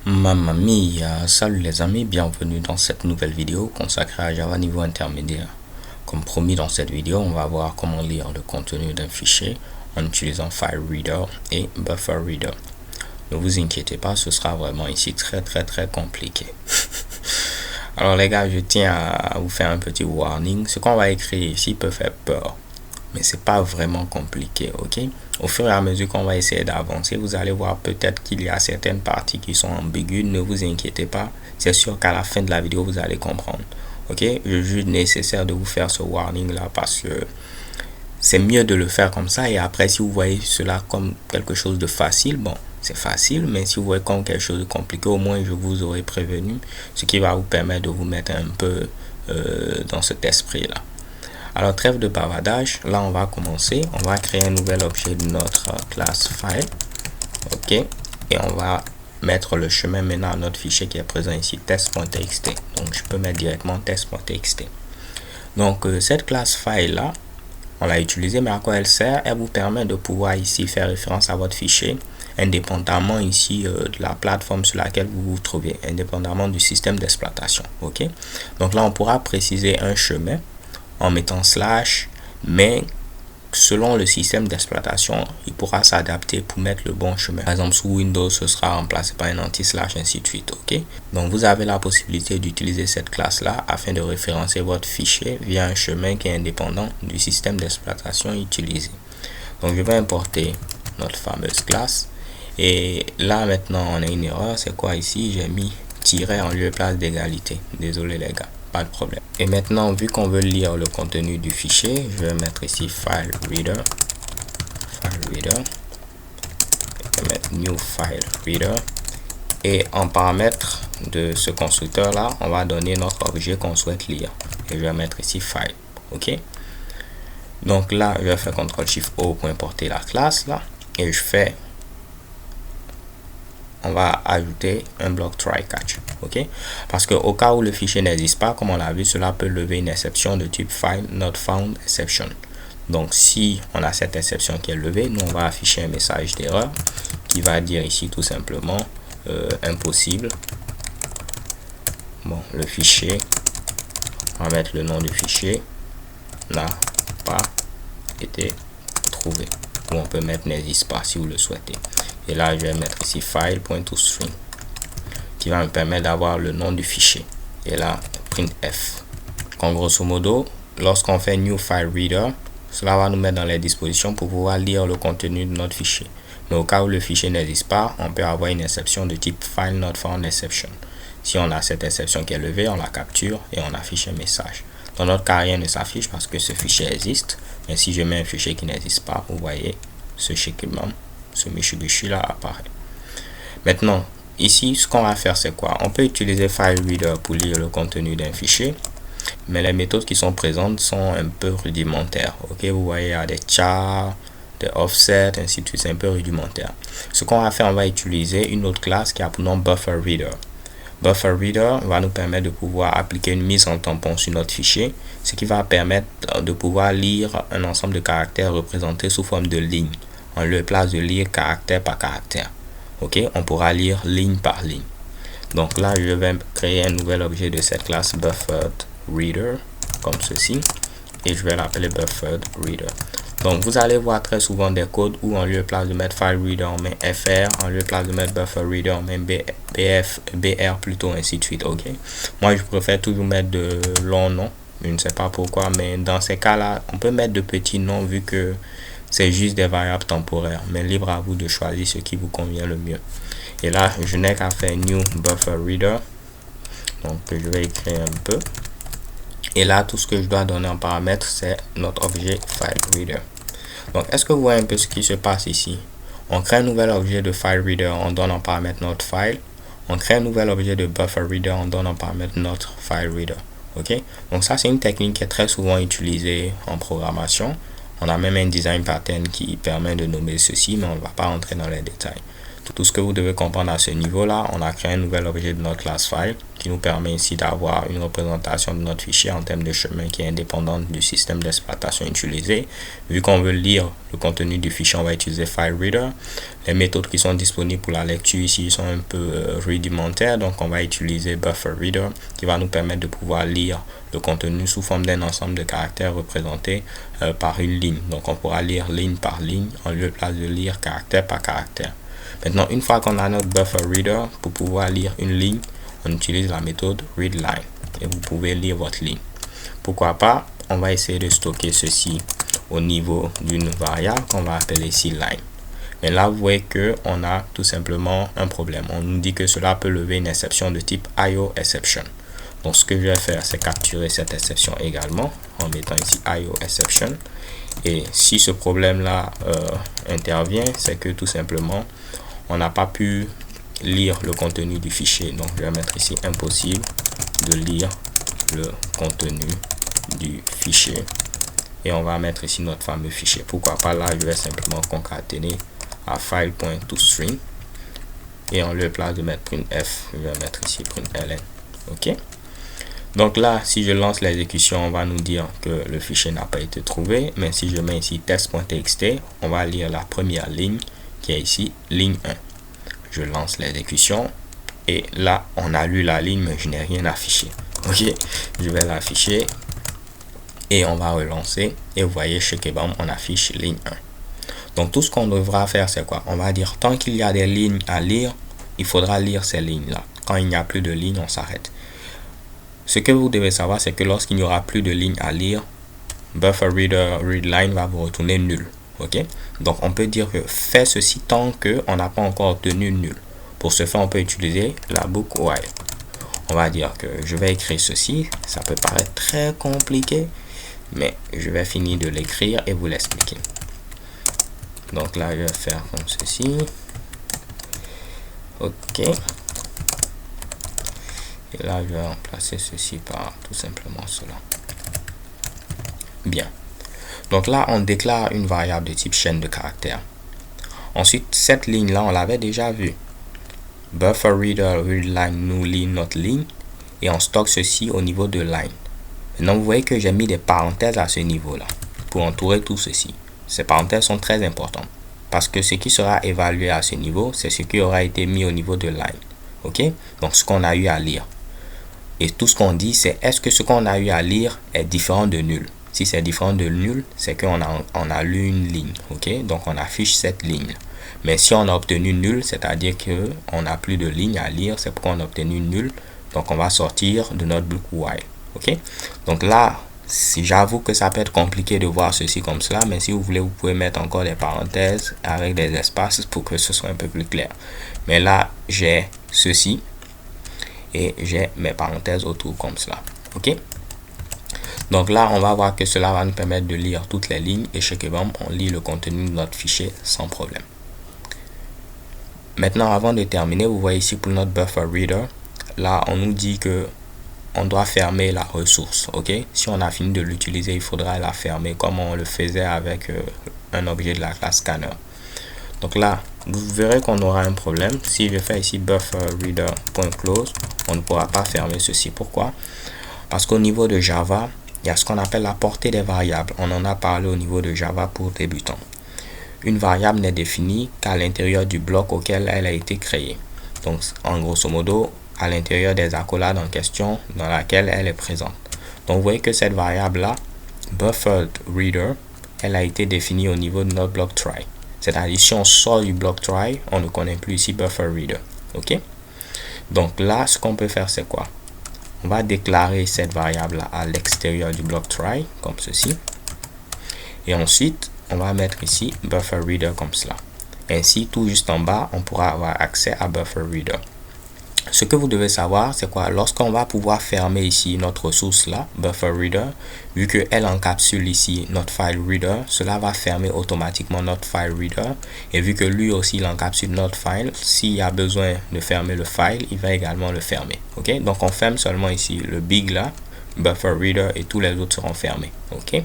Mamma mia, salut les amis, bienvenue dans cette nouvelle vidéo consacrée à Java niveau intermédiaire. Comme promis dans cette vidéo, on va voir comment lire le contenu d'un fichier en utilisant FileReader et BufferReader. Ne vous inquiétez pas, ce sera vraiment ici très compliqué. Alors les gars, je tiens à vous faire un petit warning. Ce qu'on va écrire ici peut faire peur, mais c'est pas vraiment compliqué, ok? Au fur et à mesure qu'on va essayer d'avancer, vous allez voir peut-être qu'il y a certaines parties qui sont ambiguës. Ne vous inquiétez pas, c'est sûr qu'à la fin de la vidéo vous allez comprendre, ok? Je juge nécessaire de vous faire ce warning là parce que c'est mieux de le faire comme ça, et après si vous voyez cela comme quelque chose de facile, bon, c'est facile, mais si vous voyez comme quelque chose de compliqué, au moins je vous aurai prévenu, ce qui va vous permettre de vous mettre un peu dans cet esprit là. Alors trêve de bavardage, là on va commencer, on va créer un nouvel objet de notre classe file, ok, et on va mettre le chemin maintenant à notre fichier qui est présent ici, test.txt. Donc je peux mettre directement test.txt. Donc cette classe file là, on l'a utilisée, mais à quoi elle sert? Elle vous permet de pouvoir ici faire référence à votre fichier indépendamment ici de la plateforme sur laquelle vous vous trouvez, indépendamment du système d'exploitation, ok. Donc là on pourra préciser un chemin en mettant slash, mais selon le système d'exploitation, il pourra s'adapter pour mettre le bon chemin. Par exemple, sous Windows, ce sera remplacé par un anti-slash, ainsi de suite, ok. Donc, vous avez la possibilité d'utiliser cette classe-là afin de référencer votre fichier via un chemin qui est indépendant du système d'exploitation utilisé. Donc, je vais importer notre fameuse classe. Et là, maintenant, on a une erreur. C'est quoi ici? J'ai mis tiret en lieu et place d'égalité. Désolé, les gars. Pas de problème. Et maintenant, vu qu'on veut lire le contenu du fichier, je vais mettre ici FileReader. Je vais mettre New FileReader. Et en paramètre de ce constructeur là, on va donner notre objet qu'on souhaite lire. Et je vais mettre ici File. Ok. Donc là, je vais faire CTRL-SHIFT-O pour importer la classe là. Et on va ajouter un bloc try catch, ok, parce que au cas où le fichier n'existe pas, comme on l'a vu, cela peut lever une exception de type file not found exception. Donc si on a cette exception qui est levée, nous on va afficher un message d'erreur qui va dire ici tout simplement impossible. Bon, le fichier, on va mettre le nom du fichier, n'a pas été trouvé, ou on peut mettre n'existe pas si vous le souhaitez. Et là, je vais mettre ici file.toString qui va me permettre d'avoir le nom du fichier. Et là, printf. En grosso modo, lorsqu'on fait new file reader, cela va nous mettre dans les dispositions pour pouvoir lire le contenu de notre fichier. Mais au cas où le fichier n'existe pas, on peut avoir une exception de type file not found exception. Si on a cette exception qui est levée, on la capture et on affiche un message. Dans notre cas, rien ne s'affiche parce que ce fichier existe. Mais si je mets un fichier qui n'existe pas, vous voyez ce schéma, ce Mitsubishi là apparaît. Maintenant, ici, ce qu'on va faire, c'est quoi? On peut utiliser FileReader pour lire le contenu d'un fichier, mais les méthodes qui sont présentes sont un peu rudimentaires. Ok, vous voyez, il y a des chars, des offsets, ainsi de suite, c'est un peu rudimentaire. Ce qu'on va faire, on va utiliser une autre classe qui a pour nom BufferReader. BufferReader va nous permettre de pouvoir appliquer une mise en tampon sur notre fichier, ce qui va permettre de pouvoir lire un ensemble de caractères représentés sous forme de lignes, en lieu et place de lire caractère par caractère. Ok, on pourra lire ligne par ligne. Donc là, je vais créer un nouvel objet de cette classe BufferedReader comme ceci, et je vais l'appeler BufferedReader. Donc vous allez voir très souvent des codes où en lieu et place de mettre FileReader on met FR, en lieu et place de mettre BufferReader on met BR plutôt, ainsi de suite. Ok, moi je préfère toujours mettre de longs noms, je ne sais pas pourquoi, mais dans ces cas là on peut mettre de petits noms vu que c'est juste des variables temporaires, mais libre à vous de choisir ce qui vous convient le mieux. Et là, je n'ai qu'à faire new BufferReader. Donc, je vais écrire un peu. Et là, tout ce que je dois donner en paramètre, c'est notre objet FileReader. Donc, est-ce que vous voyez un peu ce qui se passe ici? On crée un nouvel objet de FileReader, on donne en paramètre notre file. On crée un nouvel objet de BufferReader, on donne en paramètre notre FileReader. Ok? Donc, ça, c'est une technique qui est très souvent utilisée en programmation. On a même un design pattern qui permet de nommer ceci, mais on ne va pas entrer dans les détails. Tout ce que vous devez comprendre à ce niveau-là, on a créé un nouvel objet de notre classe file qui nous permet ici d'avoir une représentation de notre fichier en termes de chemin qui est indépendante du système d'exploitation utilisé. Vu qu'on veut lire le contenu du fichier, on va utiliser FileReader. Les méthodes qui sont disponibles pour la lecture ici sont un peu rudimentaires, donc on va utiliser BufferReader qui va nous permettre de pouvoir lire le contenu sous forme d'un ensemble de caractères représentés par une ligne. Donc on pourra lire ligne par ligne en lieu de place de lire caractère par caractère. Maintenant, une fois qu'on a notre BufferReader, pour pouvoir lire une ligne, on utilise la méthode readLine et vous pouvez lire votre ligne. Pourquoi pas, on va essayer de stocker ceci au niveau d'une variable qu'on va appeler ici line. Mais là, vous voyez qu'on a tout simplement un problème. On nous dit que cela peut lever une exception de type IOException. Donc, ce que je vais faire, c'est capturer cette exception également en mettant ici IOException. Et si ce problème-là intervient, c'est que tout simplement, on n'a pas pu lire le contenu du fichier. Donc, je vais mettre ici impossible de lire le contenu du fichier. Et on va mettre ici notre fameux fichier. Pourquoi pas là, je vais simplement concaténer à file.toString. Et en lieu de place de mettre printf, je vais mettre ici println. OK. Donc là, si je lance l'exécution, on va nous dire que le fichier n'a pas été trouvé. Mais si je mets ici test.txt, on va lire la première ligne qui est ici, ligne 1. Je lance l'exécution et là, on a lu la ligne, mais je n'ai rien affiché. Ok, je vais l'afficher et on va relancer. Et vous voyez, chez Kebam, on affiche ligne 1. Donc, tout ce qu'on devra faire, c'est quoi? On va dire, tant qu'il y a des lignes à lire, il faudra lire ces lignes-là. Quand il n'y a plus de lignes, on s'arrête. Ce que vous devez savoir, c'est que lorsqu'il n'y aura plus de lignes à lire, BufferReader readLine va vous retourner nul. Ok, donc on peut dire que fait ceci tant que on n'a pas encore obtenu nul. Pour ce faire, on peut utiliser la boucle while. On va dire que je vais écrire ceci. Ça peut paraître très compliqué, mais je vais finir de l'écrire et vous l'expliquer. Donc là, je vais faire comme ceci. Ok. Et là, je vais remplacer ceci par tout simplement cela. Bien. Donc là, on déclare une variable de type chaîne de caractères. Ensuite, cette ligne-là, on l'avait déjà vue. BufferReader readLine nous lit notre ligne et on stocke ceci au niveau de line. Maintenant, vous voyez que j'ai mis des parenthèses à ce niveau-là pour entourer tout ceci. Ces parenthèses sont très importantes parce que ce qui sera évalué à ce niveau, c'est ce qui aura été mis au niveau de line. Ok? Donc, ce qu'on a eu à lire. Et tout ce qu'on dit, c'est est-ce que ce qu'on a eu à lire est différent de nul? Si c'est différent de nul, c'est qu'on a lu une ligne. Ok, donc on affiche cette ligne. Mais si on a obtenu nul, c'est-à-dire qu'on n'a plus de ligne à lire, c'est pourquoi on a obtenu nul. Donc on va sortir de notre boucle while. Ok, donc là, si j'avoue que ça peut être compliqué de voir ceci comme cela, mais si vous voulez, vous pouvez mettre encore des parenthèses avec des espaces pour que ce soit un peu plus clair. Mais là, j'ai ceci et j'ai mes parenthèses autour comme cela. Ok. Donc là, on va voir que cela va nous permettre de lire toutes les lignes et chez Kebam, on lit le contenu de notre fichier sans problème. Maintenant, avant de terminer, vous voyez ici pour notre BufferReader, là, on nous dit que on doit fermer la ressource. Ok, si on a fini de l'utiliser, il faudra la fermer comme on le faisait avec un objet de la classe scanner. Donc là, vous verrez qu'on aura un problème. Si je fais ici BufferReader.close, on ne pourra pas fermer ceci. Pourquoi? Parce qu'au niveau de Java, il y a ce qu'on appelle la portée des variables. On en a parlé au niveau de Java pour débutants. Une variable n'est définie qu'à l'intérieur du bloc auquel elle a été créée. Donc, en grosso modo, à l'intérieur des accolades en question dans laquelle elle est présente. Donc, vous voyez que cette variable-là, BufferReader, elle a été définie au niveau de notre bloc try. C'est-à-dire, si on sort du bloc try, on ne connaît plus ici BufferReader. Ok? Donc là, ce qu'on peut faire, c'est quoi? On va déclarer cette variable à l'extérieur du bloc try, comme ceci. Et ensuite, on va mettre ici BufferReader comme cela. Ainsi, tout juste en bas, on pourra avoir accès à BufferReader. Ce que vous devez savoir, c'est quoi? Lorsqu'on va pouvoir fermer ici notre ressource là, BufferReader, vu qu'elle encapsule ici notre FileReader, cela va fermer automatiquement notre FileReader. Et vu que lui aussi il encapsule notre file, s'il y a besoin de fermer le file, il va également le fermer. Ok, donc on ferme seulement ici le big là, BufferReader, et tous les autres seront fermés. Ok,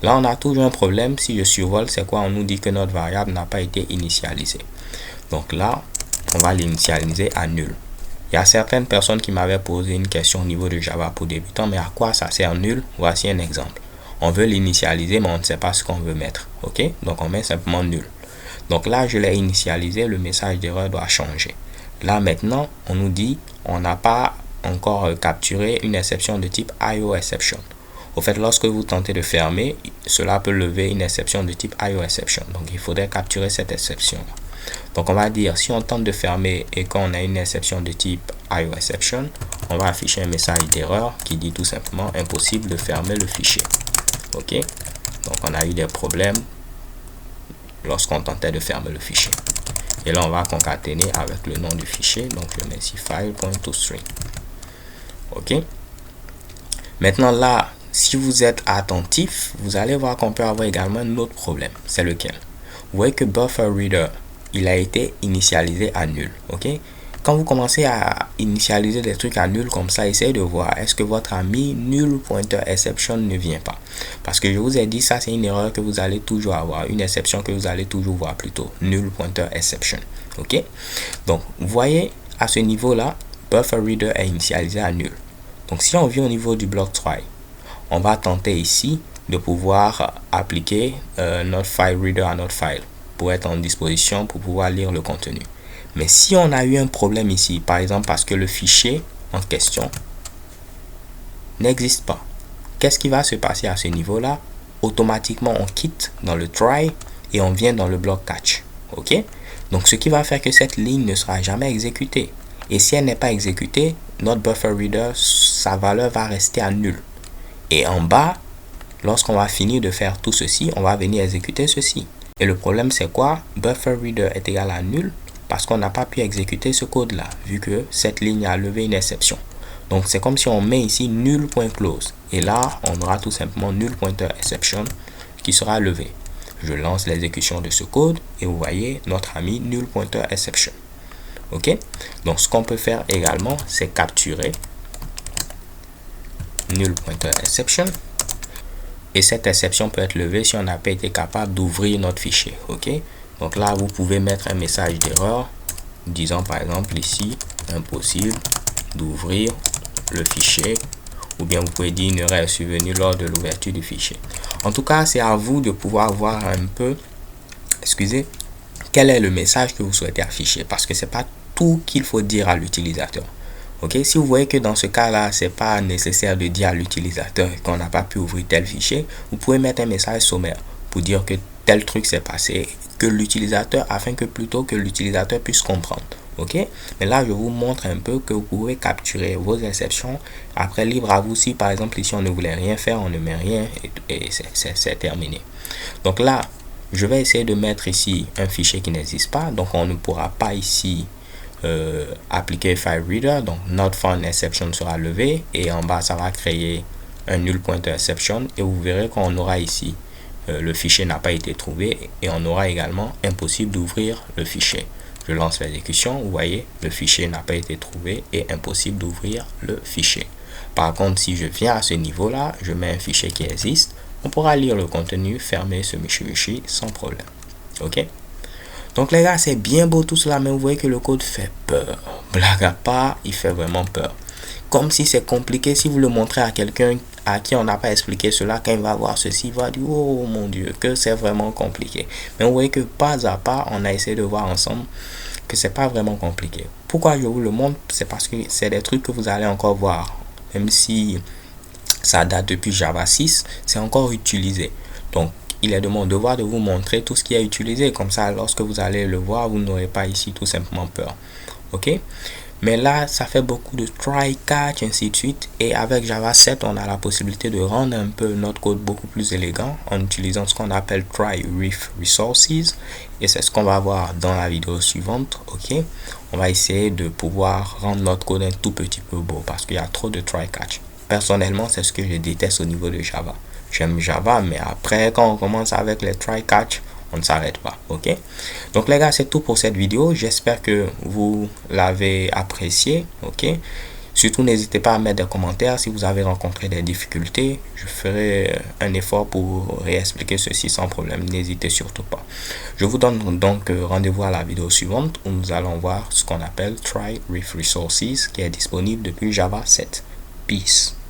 là on a toujours un problème. Si je survole, c'est quoi? On nous dit que notre variable n'a pas été initialisée. Donc là, on va l'initialiser à nul. Il y a certaines personnes qui m'avaient posé une question au niveau de Java pour débutants, mais à quoi ça sert nul? Voici un exemple. On veut l'initialiser, mais on ne sait pas ce qu'on veut mettre. Ok? Donc on met simplement nul. Donc là, je l'ai initialisé, le message d'erreur doit changer. Là maintenant, on nous dit on n'a pas encore capturé une exception de type IOException. Au fait, lorsque vous tentez de fermer, cela peut lever une exception de type IOException. Donc il faudrait capturer cette exception-là. Donc on va dire, si on tente de fermer et qu'on a une exception de type IOException, on va afficher un message d'erreur qui dit tout simplement impossible de fermer le fichier. Ok, donc on a eu des problèmes lorsqu'on tentait de fermer le fichier. Et là on va concaténer avec le nom du fichier. Donc je mets ici file.toString. Ok, maintenant là, si vous êtes attentif, vous allez voir qu'on peut avoir également un autre problème. C'est lequel? Vous voyez que BufferedReader, il a été initialisé à nul. Ok, quand vous commencez à initialiser des trucs à nul comme ça, essayez de voir est-ce que votre ami null.exception ne vient pas. Parce que je vous ai dit, ça c'est une erreur que vous allez toujours avoir, une exception que vous allez toujours voir plutôt, null.exception. Ok, donc vous voyez à ce niveau là, BufferedReader est initialisé à nul. Donc si on vient au niveau du bloc try, on va tenter ici de pouvoir appliquer notre file reader à notre file pour être en disposition pour pouvoir lire le contenu. Mais si on a eu un problème ici, par exemple parce que le fichier en question n'existe pas, qu'est-ce qui va se passer à ce niveau-là? Automatiquement, on quitte dans le try et on vient dans le bloc catch. Ok? Donc, ce qui va faire que cette ligne ne sera jamais exécutée. Et si elle n'est pas exécutée, notre BufferedReader, sa valeur va rester à nul. Et en bas, lorsqu'on va finir de faire tout ceci, on va venir exécuter ceci. Et le problème, c'est quoi? BufferedReader est égal à nul parce qu'on n'a pas pu exécuter ce code-là, vu que cette ligne a levé une exception. Donc, c'est comme si on met ici null.close. Et là, on aura tout simplement null.exception qui sera levé. Je lance l'exécution de ce code et vous voyez notre ami null.exception. Ok? Donc, ce qu'on peut faire également, c'est capturer null.exception. Et cette exception peut être levée si on n'a pas été capable d'ouvrir notre fichier. Ok? Donc là, vous pouvez mettre un message d'erreur disant par exemple ici impossible d'ouvrir le fichier, ou bien vous pouvez dire une erreur est survenue lors de l'ouverture du fichier. En tout cas, c'est à vous de pouvoir voir un peu, quel est le message que vous souhaitez afficher, parce que c'est pas tout qu'il faut dire à l'utilisateur. Ok, si vous voyez que dans ce cas-là, c'est pas nécessaire de dire à l'utilisateur qu'on n'a pas pu ouvrir tel fichier, vous pouvez mettre un message sommaire pour dire que tel truc s'est passé, que l'utilisateur, afin que plutôt que l'utilisateur puisse comprendre. Ok, mais là je vous montre un peu que vous pouvez capturer vos exceptions. Après, libre à vous, si par exemple ici on ne voulait rien faire, on ne met rien et c'est terminé. Donc là, je vais essayer de mettre ici un fichier qui n'existe pas, donc on ne pourra pas ici appliquer file reader, donc not found exception sera levé et en bas ça va créer un null.exception et vous verrez qu'on aura ici le fichier n'a pas été trouvé et on aura également impossible d'ouvrir le fichier. Je lance l'exécution, vous voyez le fichier n'a pas été trouvé et impossible d'ouvrir le fichier. Par contre, si je viens à ce niveau là, je mets un fichier qui existe, on pourra lire le contenu, fermer ce michi sans problème. Ok, donc les gars, c'est bien beau tout cela, mais vous voyez que le code fait peur. Blague à part, il fait vraiment peur. Comme si c'est compliqué. Si vous le montrez à quelqu'un à qui on n'a pas expliqué cela, quand il va voir ceci, il va dire oh mon Dieu, que c'est vraiment compliqué. Mais vous voyez que pas à pas, on a essayé de voir ensemble que c'est pas vraiment compliqué. Pourquoi je vous le montre? C'est parce que c'est des trucs que vous allez encore voir. Même si ça date depuis Java 6, c'est encore utilisé. Donc, il est de mon devoir de vous montrer tout ce qui est utilisé. Comme ça, lorsque vous allez le voir, vous n'aurez pas ici tout simplement peur. Ok? Mais là, ça fait beaucoup de try, catch, ainsi de suite. Et avec Java 7, on a la possibilité de rendre un peu notre code beaucoup plus élégant en utilisant ce qu'on appelle try with resources. Et c'est ce qu'on va voir dans la vidéo suivante. Ok? On va essayer de pouvoir rendre notre code un tout petit peu beau parce qu'il y a trop de try, catch. Personnellement, c'est ce que je déteste au niveau de Java. J'aime Java, mais après, quand on commence avec les try catch, on ne s'arrête pas. Ok, donc les gars, c'est tout pour cette vidéo. J'espère que vous l'avez apprécié. Ok, Surtout, n'hésitez pas à mettre des commentaires si vous avez rencontré des difficultés. Je ferai un effort pour réexpliquer ceci sans problème. N'hésitez surtout pas. Je vous donne donc rendez-vous à la vidéo suivante où nous allons voir ce qu'on appelle Try with Resources qui est disponible depuis Java 7. Peace.